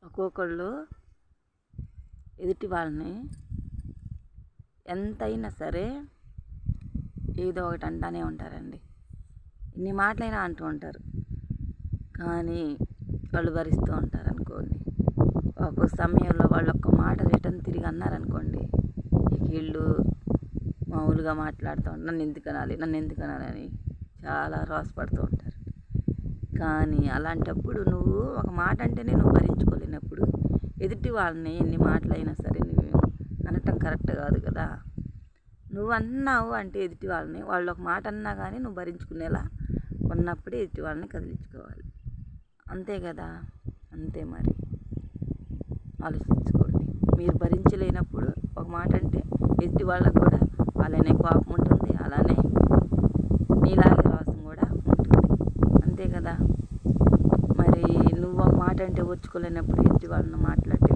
ఒక్కొక్కళ్ళు ఎదుటి వాళ్ళని ఎంతైనా సరే ఏదో ఒకటి అంటానే ఉంటారండి. ఎన్ని మాటలైనా అంటూ ఉంటారు, కానీ వాళ్ళు భరిస్తూ ఉంటారు అనుకోండి. ఒక సమయంలో వాళ్ళు ఒక్క మాట రిటర్న్ తిరిగి అన్నారనుకోండి, ఇక వీళ్ళు మామూలుగా మాట్లాడుతూ ఉంటారు. నన్ను ఎందుకు అనాలి అని చాలా రోసపడుతూ ఉంటారు. కానీ అలాంటప్పుడు నువ్వు ఒక మాట అంటేనే నువ్వు భరించుకోలేనప్పుడు ఎదుటి వాళ్ళని ఎన్ని మాటలైనా సరే నువ్వు అనటం కరెక్ట్ కాదు కదా. నువ్వు అన్నావు అంటే ఎదుటి వాళ్ళని, వాళ్ళు ఒక మాట అన్నా కానీ నువ్వు భరించుకునేలా ఉన్నప్పుడే ఎదుటి వాళ్ళని కదిలించుకోవాలి. అంతే కదా, అంతే మరి. ఆలోచించుకోండి. మీరు భరించలేనప్పుడు ఒక మాట అంటే ఎదుటి వాళ్ళకు కూడా అలానే కోపం ఉంటుంది, అలానే నీలాగే రోసం కూడా ఉంటుంది. అంతే కదా. మరి నువ్వు ఒక మాట అంటే ఓర్చుకోలేనప్పుడు ఎదుటి వాళ్ళని మాట్లాడితే